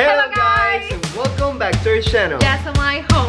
Hello guys, and welcome back to our channel. Jess on my home.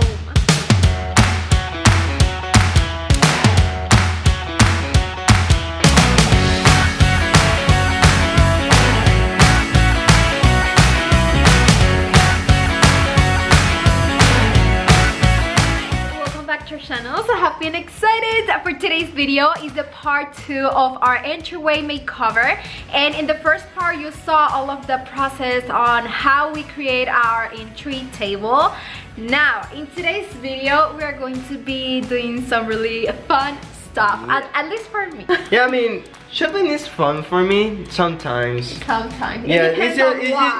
Channel. So I have been excited for today's video. Is the part 2 of our entryway makeover, and in the first part you saw all of the process on how we create our entry table. Now in today's video we are going to be doing some really fun stuff, at least for me. Yeah, I mean, shopping is fun for me sometimes. Yeah,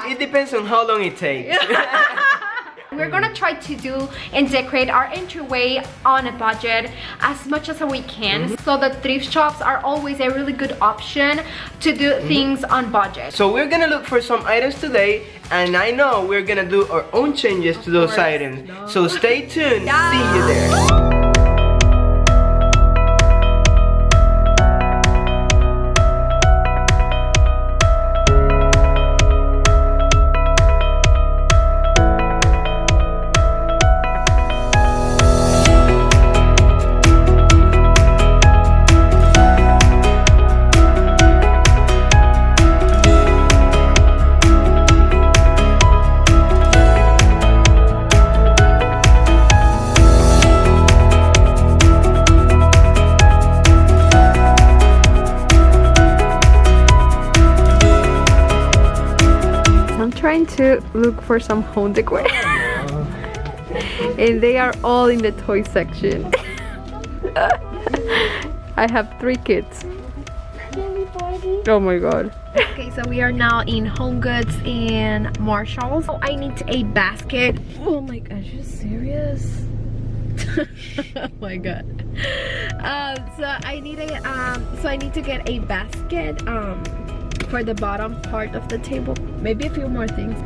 it depends on how long it takes. We're gonna try to do and decorate our entryway on a budget as much as we can. So the thrift shops are always a really good option to do things on budget. So we're gonna look for some items today, and I know we're gonna do our own changes to those items. So stay tuned. Yeah. See you there. Trying to look for some home decor and they are all in the toy section. I have 3 kids. Oh my god. Okay, so we are now in Home Goods and Marshalls. Oh, I need a basket. Oh my gosh, are you serious? Oh my god. So I need to get a basket for the bottom part of the table. Maybe a few more things.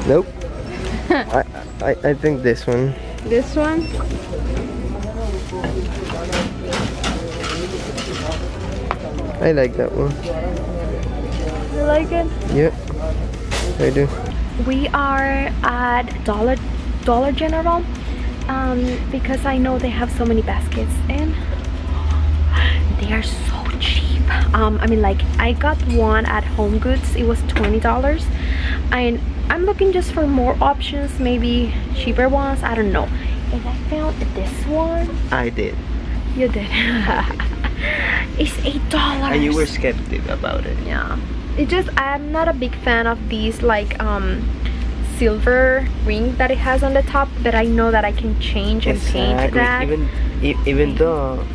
Nope. I think this one. This one? I like that one. You like it? Yep, I do. We are at Dollar General because I know they have so many baskets and they are so cheap. I mean, like, I got one at Home Goods. It was $20, and I'm looking just for more options, maybe cheaper ones. I don't know. And I found this one. I did. You did. It's $8. And you were skeptic about it. Yeah. It just, I'm not a big fan of these like silver ring that it has on the top, but I know that I can change and paint that. Even though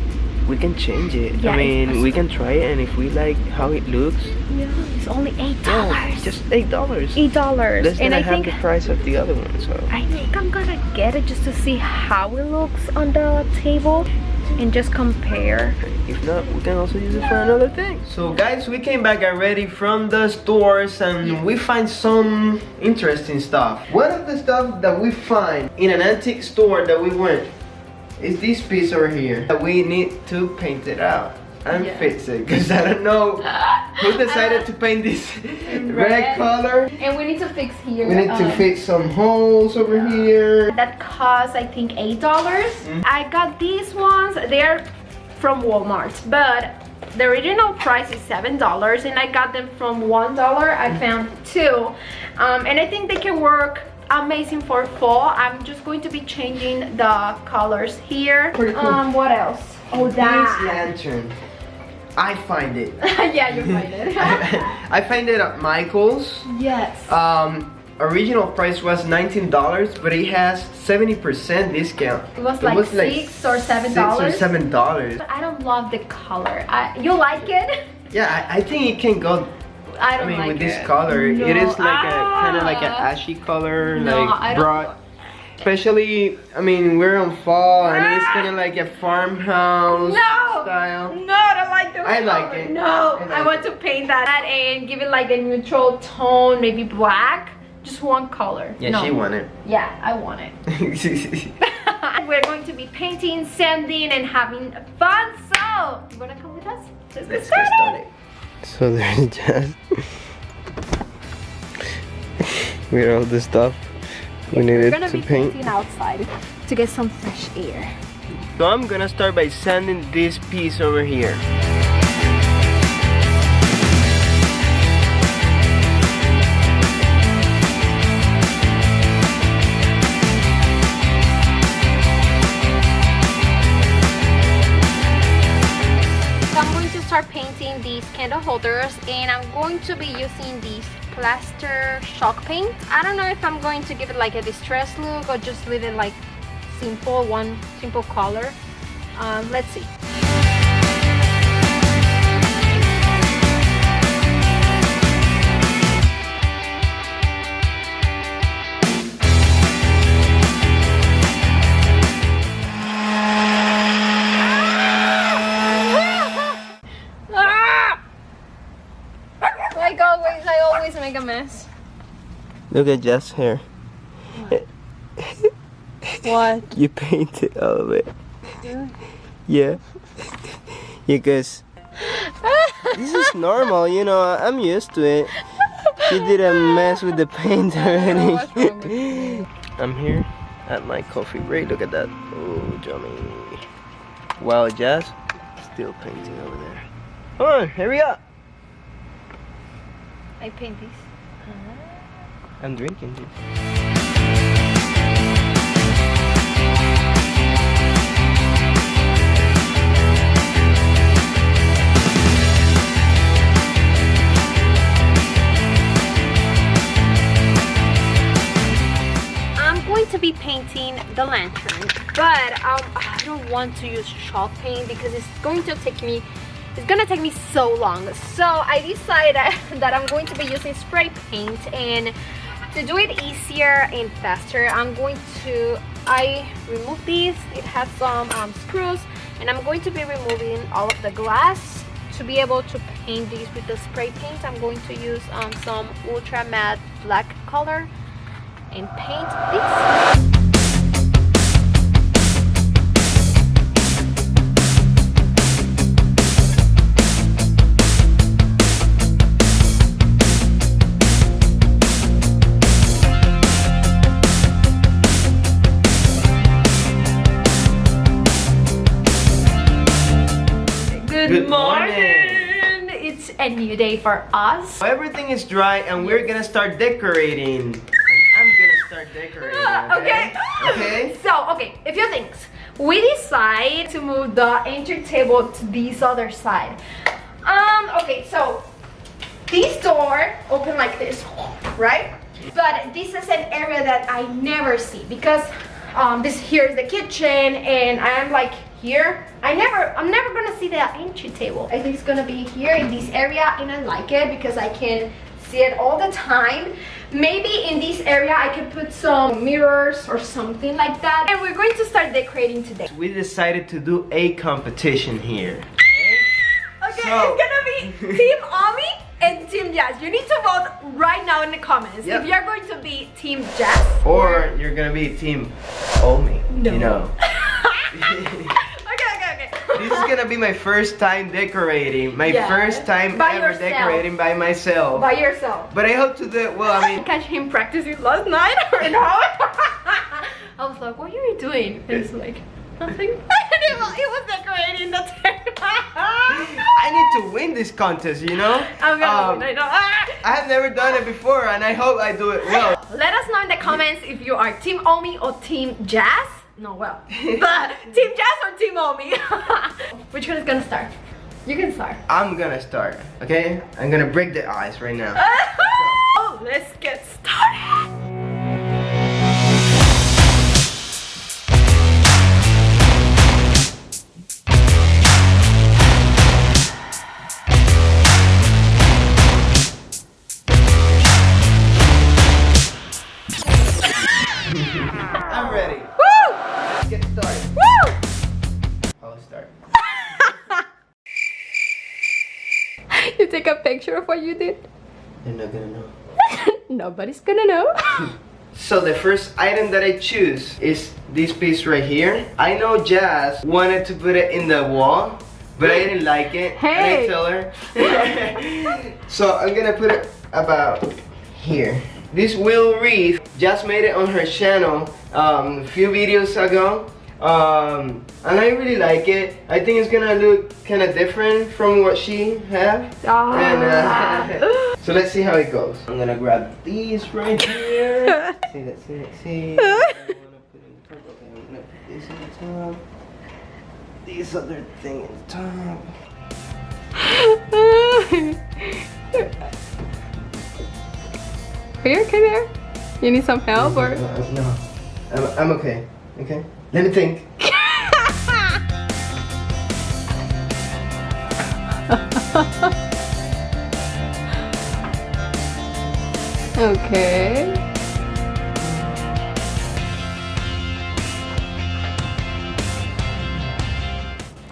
we can change it. Yeah, I mean, we can try it, and if we like how it looks, yeah, it's only $8. yeah, just $8. $8. Less than And I I have think the price of the other one. So I think I'm gonna get it just to see how it looks on the table and just compare. if not, we can also use it for another thing. So guys, we came back already from the stores, and we find some interesting stuff. One of the stuff that we find in an antique store that we went is this piece over here. We need to paint it out and fix it, because I don't know who decided to paint this red color. And we need to fix here. We need to fix some holes over here. That cost, I think, $8. I got these ones. They're from Walmart, but the original price is $7, and I got them from $1. I found 2, and I think they can work amazing for fall. I'm just going to be changing the colors here. Pretty cool. What else? Oh, that This lantern. I find it. yeah, you find it. I find it at Michael's. Yes. Original price was $19, but it has 70% discount. It was like $6 or $7. $6 or $7. But I don't love the color. You like it? Yeah, I think it can go. I mean, with this color, no. it is like a kind of like an ashy color, No, like I don't. broad. Especially, I mean, we're on fall and it's kind of like a farmhouse style. No, I don't like the I like it. No, I want to paint that and give it like a neutral tone, maybe black. Just one color. Yeah, no. She want it. Yeah, I want it. We're going to be painting, sanding, and having fun. So, you wanna come with us? Let's get started. So there's Jess. With all the stuff we needed to paint. We're gonna be painting outside to get some fresh air. So I'm gonna start by sanding this piece over here. Painting these candle holders, and I'm going to be using these plaster chalk paint. I don't know if I'm going to give it like a distress look or just leave it like simple, one simple color. Let's see. I always make a mess. Look at Jess' hair. What? You painted all of it. Yeah. Because this is normal, you know, I'm used to it. You did a mess with the paint already. I'm here at my coffee break. Look at that. Oh, Johnny. Wow, Jess still painting over there. Come on, hurry up. I paint these. I'm drinking this. I'm going to be painting the lantern, but I don't want to use chalk paint because it's going to take me so long. So I decided that I'm going to be using spray paint, and to do it easier and faster, I remove these. It has some screws, and I'm going to be removing all of the glass to be able to paint these with the spray paint. I'm going to use some ultra matte black color and paint this. Good morning! It's a new day for us. Everything is dry and we're gonna start decorating. And I'm gonna start decorating, okay? Okay? So, a few things. We decide to move the entry table to this other side. Okay, so this door open like this, right? But this is an area that I never see because this here is the kitchen and I'm like here. I'm never gonna see the entry table. I think it's gonna be here in this area, and I like it because I can see it all the time. Maybe in this area I can put some mirrors or something like that. And we're going to start decorating today. We decided to do a competition here. Okay, so, it's gonna be Team Ami and Team Jess. You need to vote right now in the comments. Yep. If you're going to be Team Jess or you're gonna be Team Omi. No. You know. Okay. This is gonna be my first time decorating. My first time ever decorating by myself. By yourself. But I hope to do it well. I mean, catch him practicing last night or no? I was like, what are you doing? And it's like, nothing. He was decorating the table. I need to win this contest, you know? I'm gonna win, I know. I have never done it before and I hope I do it well. Let us know in the comments if you are Team Omi or Team Jess. No, well, but Team Jess or Team Omi? Which one is gonna start? You can start. I'm gonna start, okay? I'm gonna break the ice right now. Oh, let's get started. I'm take a picture of what you did? They're not gonna know. Nobody's gonna know. So the first item that I choose is this piece right here. I know Jess wanted to put it in the wall, but I didn't like it. Hey! I tell her. So I'm gonna put it about here. This wheel wreath, Jess made it on her channel a few videos ago. And I really like it. I think it's gonna look kind of different from what she had. So let's see how it goes. I'm gonna grab these right here. Let's see. I wanna put in purple. Okay, I'm gonna put this on the top. This other thing on top. Are you okay there? You need some help or? No, I'm okay. Okay. Let me think. Okay.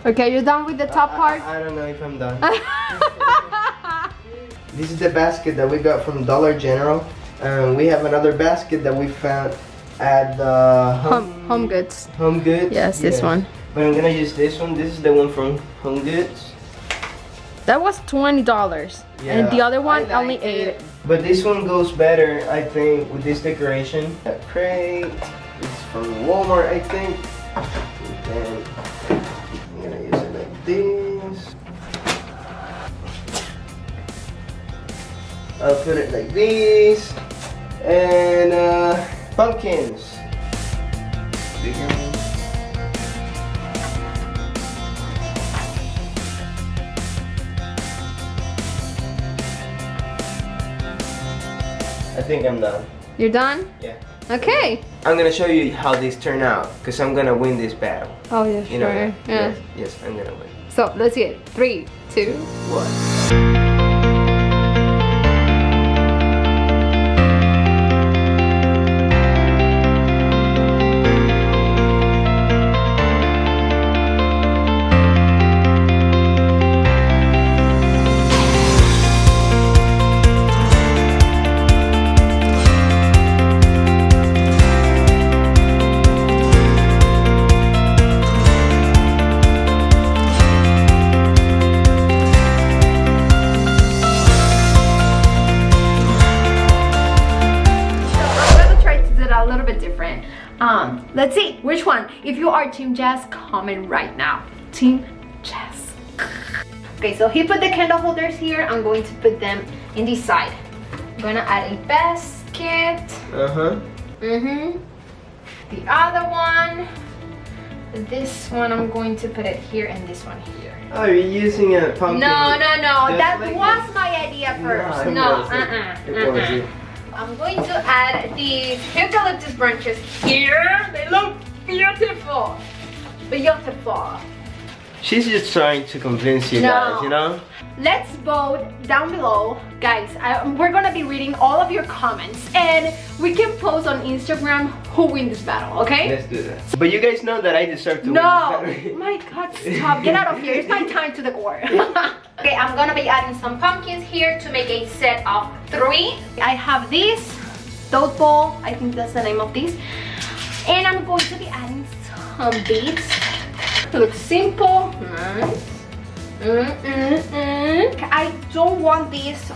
Okay, you're done with the top part? I don't know if I'm done. This is the basket that we got from Dollar General. We have another basket that we found at the Home Goods. Home Goods? Yes, this one. But I'm gonna use this one. This is the one from Home Goods. That was $20. And the other one only $8. But this one goes better, I think, with this decoration. That crate is from Walmart, I think. And I'm gonna use it like this. I'll put it like this. And pumpkins. Bigger one. I think I'm done. You're done? Yeah. Okay. I'm gonna show you how these turn out, because I'm gonna win this battle. Oh yeah, You know sure. that? Yeah. Yes, I'm gonna win. So let's see it. 3, 2, 1. Let's see which one. If you are Team Jess, comment right now. Team Jess. Okay, so he put the candle holders here. I'm going to put them in this side. I'm gonna add a basket. The other one. This one I'm going to put it here and this one here. Oh, you're using a pumpkin. No. That like was this? my idea first. No, it wasn't. I'm going to add these eucalyptus branches here. They look beautiful. Beautiful. She's just trying to convince you guys, you know? Let's vote down below. Guys, we're gonna be reading all of your comments and we can post on Instagram who wins this battle, okay? Let's do that. But you guys know that I deserve to win No! this battle. My God, stop. Get out of here. It's my time to decor. Okay, I'm gonna be adding some pumpkins here to make a set of 3. I have this tote ball. I think that's the name of this. And I'm going to be adding some beads. It looks simple. Nice. I don't want this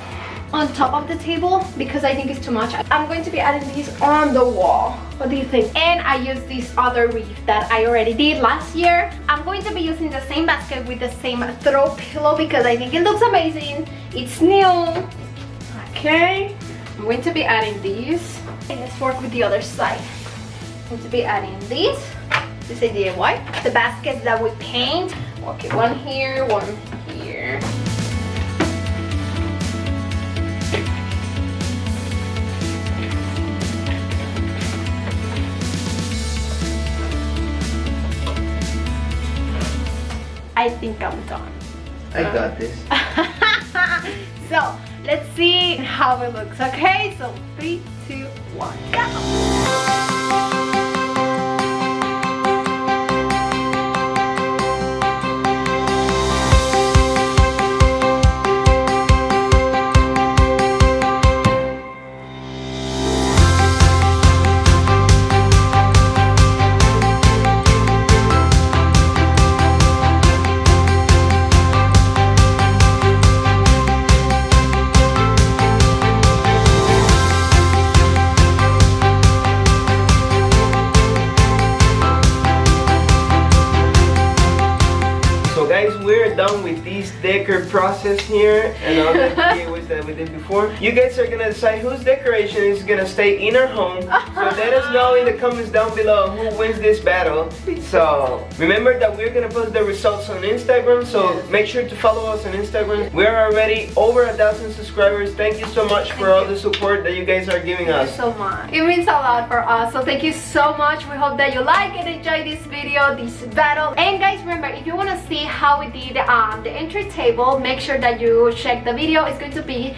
on top of the table because I think it's too much. I'm going to be adding these on the wall. What do you think? And I use this other wreath that I already did last year. I'm going to be using the same basket with the same throw pillow because I think it looks amazing. It's new. Okay. I'm going to be adding these. Okay, let's work with the other side. I'm going to be adding these. This is DIY. The baskets that we paint. Okay, one here, one here. I think I'm done. I got this. So, let's see how it looks, okay? So, 3, 2, 1, go! done with this decor process here and all the giveaways that we did before, you guys are gonna decide whose decoration is gonna stay in our home. So let us know in the comments down below who wins this battle. So remember that we're gonna post the results on Instagram, so make sure to follow us on Instagram. We're already over 1,000 subscribers. Thank you so much for all the support that you guys are giving us. So much. It means a lot for us, so thank you so much. We hope that you like and enjoy this video, this battle. And guys, remember, if you want to see how we did the entry table, make sure that you check the video. It's going to be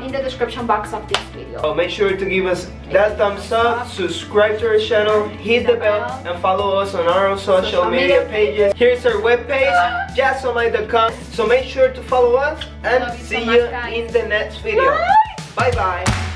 in the description box of this video. So make sure to give us that thumbs up, subscribe to our channel, hit the bell, and follow us on our social media pages. Here's our webpage, jazzonline.com. So make sure to follow us, and see you in the next video. Bye bye.